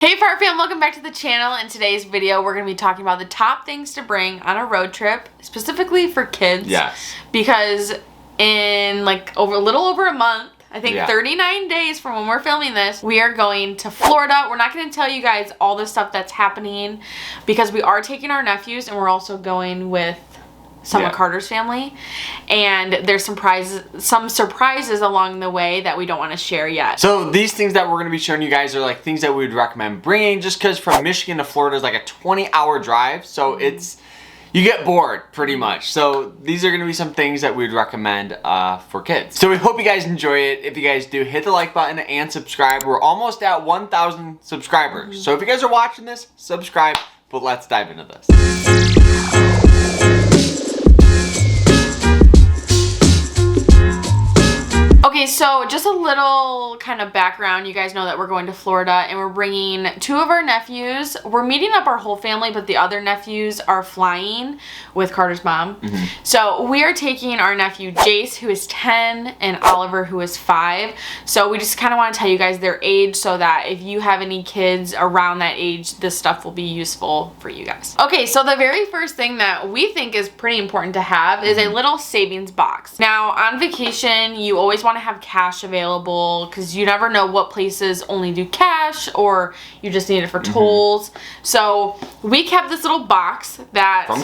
Hey Farr fam, welcome back to the channel. In today's video, we're going to be talking about the top things to bring on a road trip, specifically for kids. Yes. Because in like a little over a month, I think 39 days from when we're filming this, we are going to Florida. We're not going to tell you guys all the stuff that's happening because we are taking our nephews and we're also going with some of Carter's family, and there's some surprises along the way that we don't want to share yet. So these things that we're going to be showing you guys are like things that we would recommend bringing, just because from Michigan to Florida is like a 20-hour drive, so you get bored pretty much. So these are going to be some things that we'd recommend for kids. So we hope you guys enjoy it. If you guys do, hit the like button and subscribe. We're almost at 1,000 subscribers. So if you guys are watching this, subscribe. But let's dive into this. Okay, so just a little kind of background. You guys know that we're going to Florida and we're bringing two of our nephews. We're meeting up our whole family, but the other nephews are flying with Carter's mom. So we are taking our nephew Jace, who is 10, and Oliver, who is 5. So we just kind of want to tell you guys their age so that if you have any kids around that age, this stuff will be useful for you guys. Okay, so the very first thing that we think is pretty important to have is a little savings box. Now, on vacation, you always want to have cash available because you never know what places only do cash or you just need it for tolls. So we kept this little box that from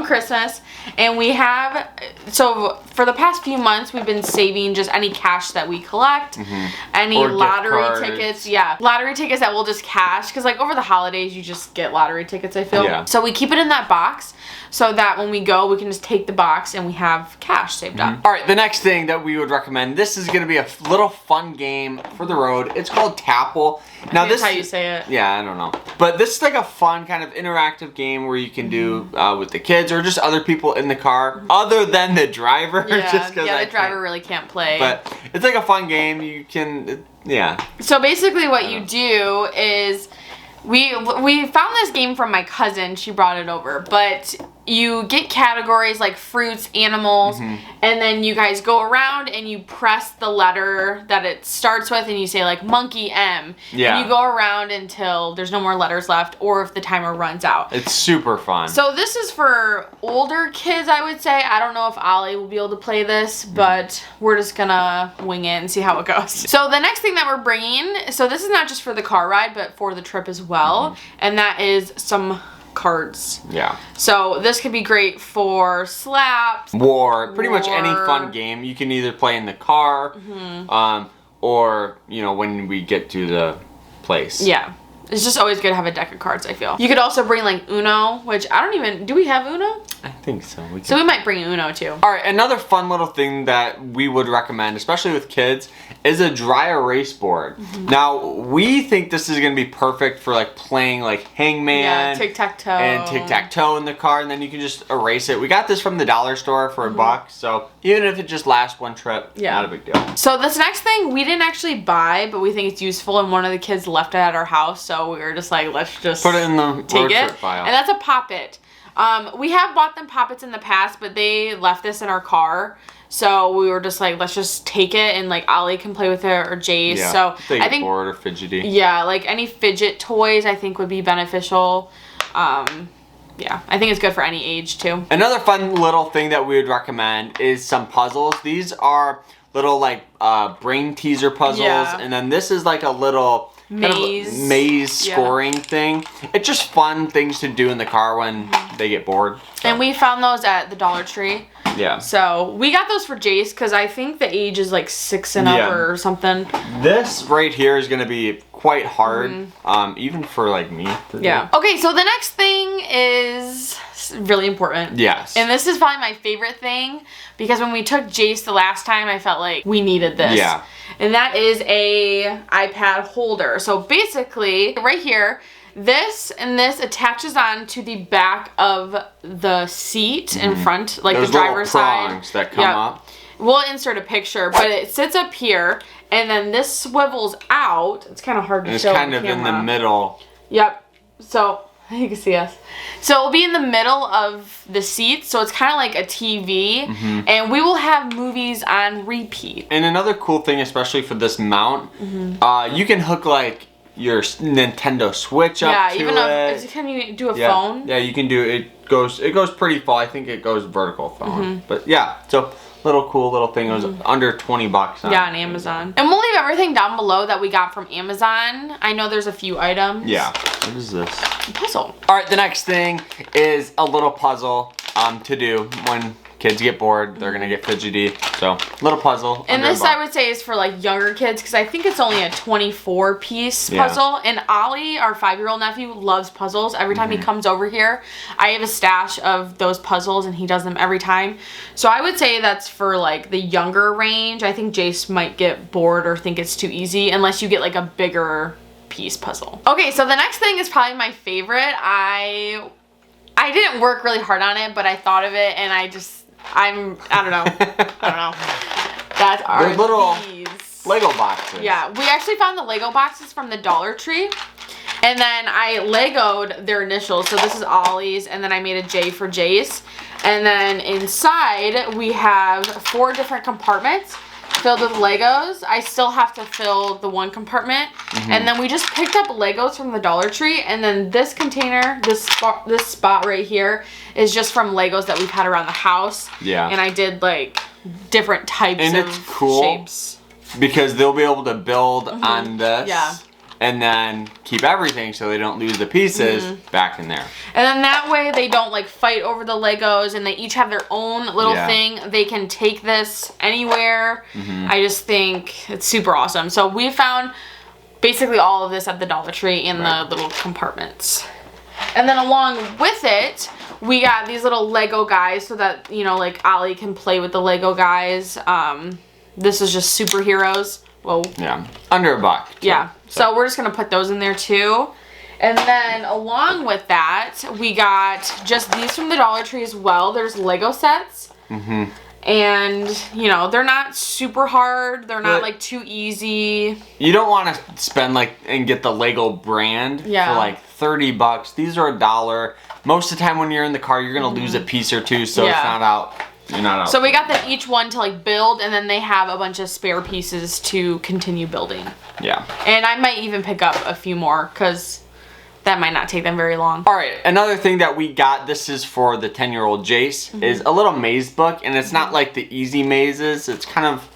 Christmas. And we have, so for the past few months we've been saving just any cash that we collect, any or lottery tickets, lottery tickets that we'll just cash, because like over the holidays you just get lottery tickets, I feel. So we keep it in that box so that when we go we can just take the box and we have cash saved up. Alright, the next thing that we would recommend, this is going to be a little fun game for the road. It's called Tapple. Now this is how you say it. Yeah, I don't know. But this is like a fun kind of interactive game where you can do with the kids or just other people in the car, other than the driver. Yeah, the driver really can't play. But it's like a fun game. You can, So basically what you do is, we found this game from my cousin. She brought it over, but you get categories like fruits, animals, and then you guys go around and you press the letter that it starts with and you say like monkey M. And you go around until there's no more letters left or if the timer runs out. It's super fun. So this is for older kids, I would say. I don't know if Ollie will be able to play this, but we're just gonna wing it and see how it goes. So the next thing that we're bringing, so this is not just for the car ride, but for the trip as well, and that is some cards. So this could be great for slaps, war, pretty much any fun game. You can either play in the car, or when we get to the place. It's just always good to have a deck of cards, I feel. You could also bring like Uno, which I don't even, do we have Uno? I think so. So we might bring Uno too. Alright, another fun little thing that we would recommend, especially with kids, is a dry erase board. Now, we think this is going to be perfect for like playing like hangman. Tic-tac-toe. And tic-tac-toe in the car, and then you can just erase it. We got this from the dollar store for $1, so even if it just lasts one trip, not a big deal. So this next thing we didn't actually buy, but we think it's useful, and one of the kids left it at our house, so we were just like, let's just put it in the road trip file. And that's a Pop-It. We have bought them Pop-Its in the past, but they left this in our car. So we were just like, let's just take it and like Ollie can play with it or Jace. So I think bored or fidgety. Like any fidget toys I think would be beneficial. I think it's good for any age too. Another fun little thing that we would recommend is some puzzles. These are little like brain teaser puzzles, and then this is like a little maze scoring thing. It's just fun things to do in the car when they get bored. So. And we found those at the Dollar Tree. So we got those for Jace because I think the age is like 6 and up or something. This right here is going to be quite hard, even for like me to do. Okay, so the next thing is really important. And this is probably my favorite thing because when we took Jace the last time, I felt like we needed this. And that is a iPad holder. So basically, right here, this attaches on to the back of the seat in front, like the driver's side. Those little prongs that come up. We'll insert a picture, but it sits up here, and then this swivels out. It's kind of hard to show on camera. It's kind of in the middle. So You can see us. So it'll be in the middle of the seats, so it's kind of like a TV, and we will have movies on repeat. And another cool thing, especially for this mount, you can hook like your Nintendo Switch up to it. Can you do a phone? Yeah, you can do it. It goes pretty full. I think it goes vertical phone. But yeah, so cool little thing. It was under $20 on Amazon. And we'll leave everything down below that we got from Amazon. I know there's a few items. Yeah. What is this? A puzzle. All right, the next thing is a little puzzle to do when kids get bored. They're gonna get fidgety. So little puzzle. And this I would say is for like younger kids because I think it's only a 24-piece puzzle. And Ollie, our 5-year-old nephew, loves puzzles. Every time he comes over here, I have a stash of those puzzles and he does them every time. So I would say that's for like the younger range. I think Jace might get bored or think it's too easy unless you get like a bigger piece puzzle. Okay, so the next thing is probably my favorite. I didn't work really hard on it, but I thought of it and I don't know. That's our little Lego boxes. Yeah, we actually found the Lego boxes from the Dollar Tree. And then I Legoed their initials. So this is Ollie's, and then I made a J for Jace. And then inside we have 4 different compartments filled with Legos. I still have to fill the one compartment. And then we just picked up Legos from the Dollar Tree, and then this container, this spot right here is just from Legos that we've had around the house. Yeah. And I did like different types of shapes. Because they'll be able to build on this. Yeah. And then keep everything so they don't lose the pieces back in there. And then that way they don't like fight over the Legos, and they each have their own little thing. They can take this anywhere. I just think it's super awesome. So we found basically all of this at the Dollar Tree in the little compartments. And then along with it, we got these little Lego guys so that, you know, like Ollie can play with the Lego guys. This is just superheroes. Whoa. Yeah. Under $1. Too. Yeah. So we're just going to put those in there too. And then along with that, we got just these from the Dollar Tree as well. There's Lego sets. And, you know, they're not super hard. They're not like too easy. You don't want to spend like and get the Lego brand for like $30. These are $1. Most of the time when you're in the car, you're going to lose a piece or two. So it's not out. You're not out. So we got them each one to like build, and then they have a bunch of spare pieces to continue building. Yeah. And I might even pick up a few more because that might not take them very long. All right, another thing that we got, this is for the 10-year-old Jace, is a little maze book, and it's not like the easy mazes. It's kind of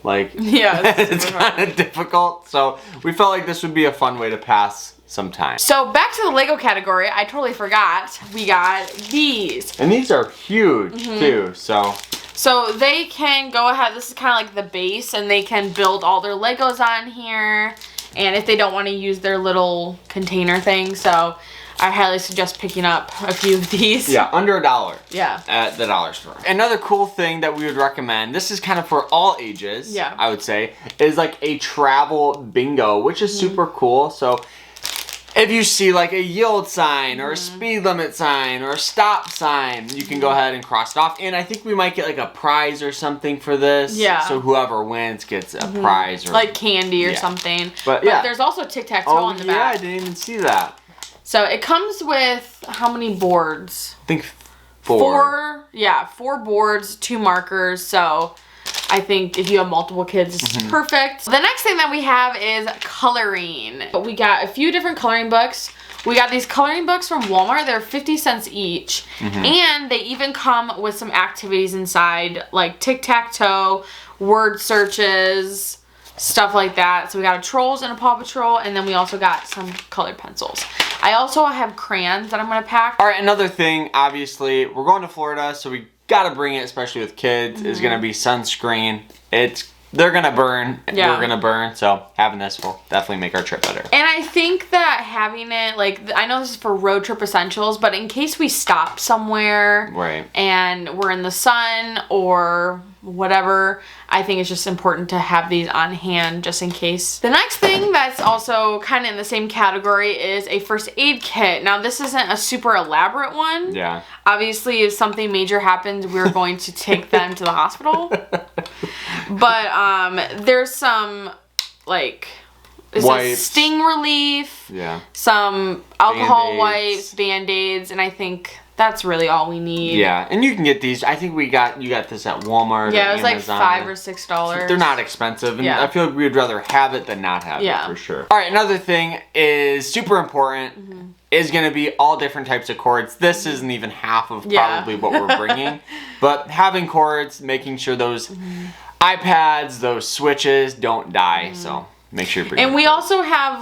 like, it's kind of difficult. So we felt like this would be a fun way to pass some time. So back to the Lego category, I totally forgot. We got these. And these are huge too, So they can go ahead, this is kind of like the base, and they can build all their Legos on here. And if they don't want to use their little container thing, so I highly suggest picking up a few of these. Yeah, under $1. Yeah. At the dollar store. Another cool thing that we would recommend, this is kind of for all ages, I would say, is like a travel bingo, which is super cool. So if you see like a yield sign or a speed limit sign or a stop sign, you can go ahead and cross it off. And I think we might get like a prize or something for this. Yeah. So whoever wins gets a prize. Or like candy or something. But there's also tic-tac-toe on the back. Yeah, I didn't even see that. So it comes with how many boards? I think 4. 4 boards, 2 markers. So I think if you have multiple kids, it's perfect. The next thing that we have is coloring. We got a few different coloring books. We got these coloring books from Walmart. They're 50 cents each. And they even come with some activities inside, like tic-tac-toe, word searches, stuff like that. So we got a Trolls and a Paw Patrol, and then we also got some colored pencils. I also have crayons that I'm going to pack. All right, another thing, obviously, we're going to Florida, so we gotta bring it, especially with kids, is gonna be sunscreen. They're gonna burn, we're gonna burn, so having this will definitely make our trip better. And I think that having it, like, I know this is for road trip essentials, but in case we stop somewhere and we're in the sun or whatever, I think it's just important to have these on hand just in case. The next thing that's also kind of in the same category is a first aid kit. Now this isn't a super elaborate one. Yeah. Obviously if something major happens, we're going to take them to the hospital. But there's some like Wipes. Sting relief. Yeah. Some alcohol Band-Aids. wipes, Band-Aids, and I think that's really all we need. Yeah, and you can get these. I think you got this at Walmart. Yeah, or it was like Amazon. $5 or $6. They're not expensive, and Yeah. I feel like we would rather have it than not have it for sure. All right, another thing is super important is going to be all different types of cords. This isn't even half of probably what we're bringing, but having cords, making sure those iPads, those switches don't die. So make sure you bring. And we also have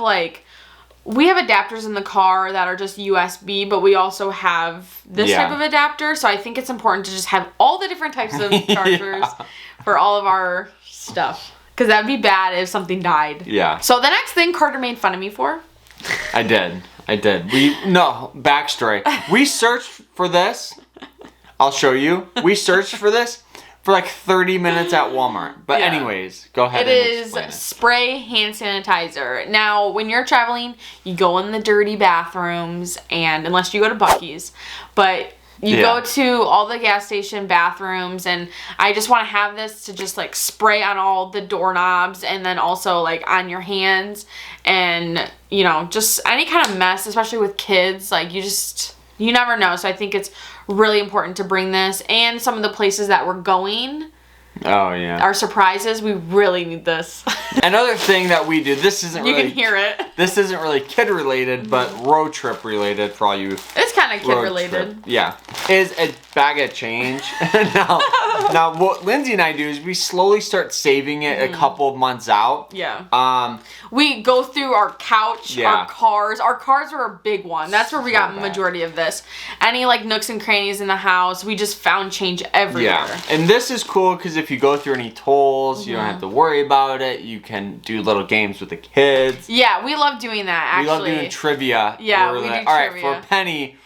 we have adapters in the car that are just USB, but we also have this type of adapter. So I think it's important to just have all the different types of chargers for all of our stuff. Because that'd be bad if something died. Yeah. So the next thing Carter made fun of me for. I did. Backstory. We searched for this. I'll show you. We searched for this for like 30 minutes at Walmart. But anyways, go ahead and explain it. Spray hand sanitizer. Now, when you're traveling, you go in the dirty bathrooms, and unless you go to Buc-ee's, but you go to all the gas station bathrooms, and I just want to have this to just like spray on all the doorknobs, and then also like on your hands, and you know, just any kind of mess, especially with kids, like you never know. So I think it's really important to bring this, and some of the places that we're going. Oh yeah. Our surprises, we really need this. Another thing that we do, this isn't you really, can hear it. This isn't really kid related, but road trip related for all you. It's kind of kid related. Yeah. Is a bag of change. now what Lindsay and I do is we slowly start saving it a couple of months out. Yeah. We go through our couch, our cars. Our cars are a big one. That's where we got majority of this. Any like nooks and crannies in the house, we just found change everywhere. Yeah. And this is cool because if you go through any tolls, you don't have to worry about it. You can do little games with the kids. Yeah, we love doing that, actually. We love doing trivia. Yeah, we do like, trivia. all right, for a penny,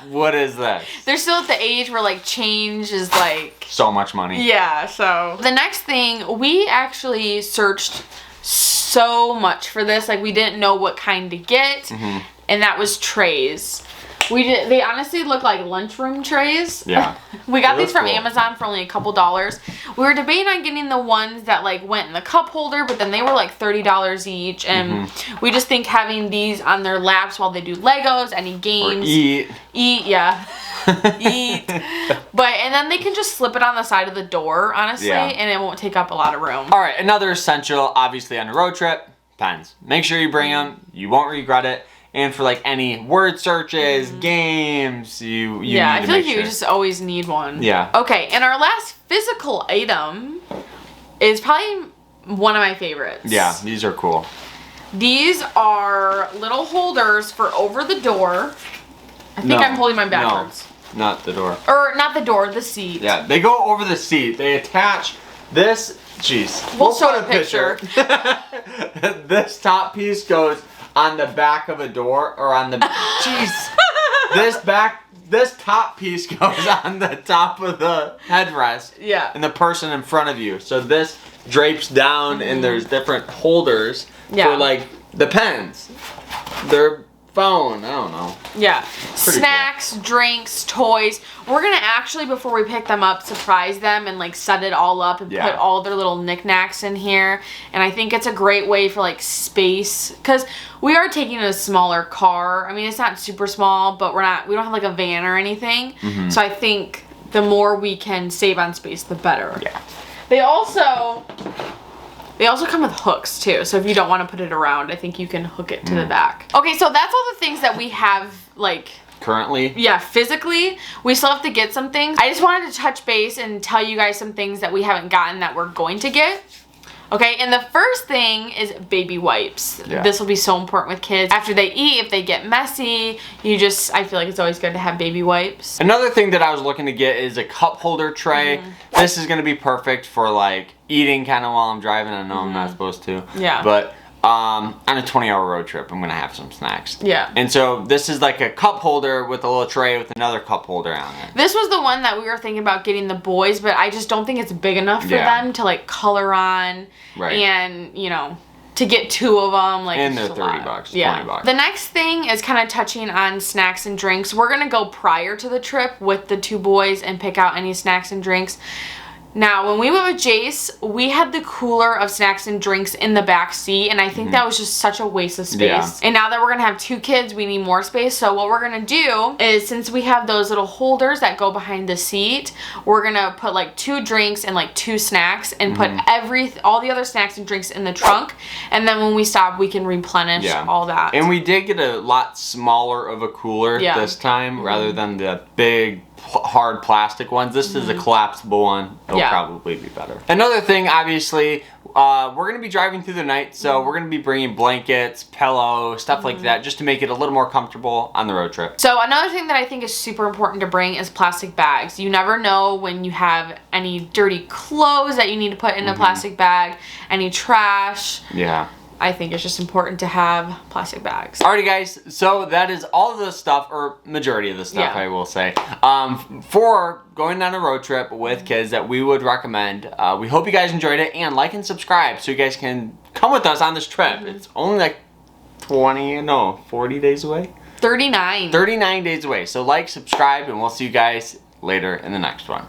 what is this? They're still at the age where like change is like so much money. Yeah, so the next thing, we actually searched so much for this. Like we didn't know what kind to get, and that was trays. They honestly look like lunchroom trays. Yeah. We got these from Amazon for only a couple dollars. We were debating on getting the ones that like went in the cup holder, but then they were like $30 each, and we just think having these on their laps while they do Legos, any games, or eat, eat. And then they can just slip it on the side of the door, honestly, and it won't take up a lot of room. All right, another essential, obviously on a road trip, pens. Make sure you bring them. You won't regret it. And for like any word searches, games, you need to make sure. I feel like you just always need one. Yeah. Okay, and our last physical item is probably one of my favorites. Yeah, these are cool. These are little holders for over the door. I think I'm holding mine backwards. No, not the door. Or not the door, the seat. Yeah, they go over the seat. They attach this. Jeez. We'll show a picture. This top piece goes on the back of a door, or on the this top piece goes on the top of the headrest. Yeah. And the person in front of you. So this drapes down, and there's different holders for like the pens, their phone. I don't know. Yeah. Snacks, drinks, toys. We're gonna actually, before we pick them up, surprise them and like set it all up and put all their little knickknacks in here. And I think it's a great way for like space, because we are taking a smaller car. I mean, it's not super small, but we don't have like a van or anything. So I think the more we can save on space, the better. Yeah. They also come with hooks too, so if you don't want to put it around, I think you can hook it to the back. Okay, so that's all the things that we have, like, currently. Yeah, physically. We still have to get some things. I just wanted to touch base and tell you guys some things that we haven't gotten that we're going to get. Okay, and the first thing is baby wipes. Yeah. This will be so important with kids. After they eat, if they get messy, I feel like it's always good to have baby wipes. Another thing that I was looking to get is a cup holder tray. This is going to be perfect for like eating kind of while I'm driving. I know I'm not supposed to. Yeah. But on a 20-hour road trip, I'm going to have some snacks. Yeah. And so this is like a cup holder with a little tray with another cup holder on it. This was the one that we were thinking about getting the boys, but I just don't think it's big enough for them to like color on. Right. And, you know, to get two of them, like, and they're $30, $20. The next thing is kind of touching on snacks and drinks. We're going to go prior to the trip with the two boys and pick out any snacks and drinks. Now, when we went with Jace, we had the cooler of snacks and drinks in the back seat, and I think that was just such a waste of space. Yeah. And now that we're gonna have 2 kids, we need more space. So what we're gonna do is, since we have those little holders that go behind the seat, we're gonna put like 2 drinks and like 2 snacks and put all the other snacks and drinks in the trunk. And then when we stop, we can replenish all that. And we did get a lot smaller of a cooler this time rather than the big hard plastic ones. This is a collapsible one. It'll probably be better. Another thing, obviously, we're going to be driving through the night, so we're going to be bringing blankets, pillows, stuff like that, just to make it a little more comfortable on the road trip. So another thing that I think is super important to bring is plastic bags. You never know when you have any dirty clothes that you need to put in a plastic bag, any trash. Yeah. I think it's just important to have plastic bags. Alrighty guys, so that is all of the stuff, or majority of the stuff I will say, for going on a road trip with kids that we would recommend. We hope you guys enjoyed it, and like and subscribe so you guys can come with us on this trip. It's only like 40 days away? 39. 39 days away. So like, subscribe, and we'll see you guys later in the next one.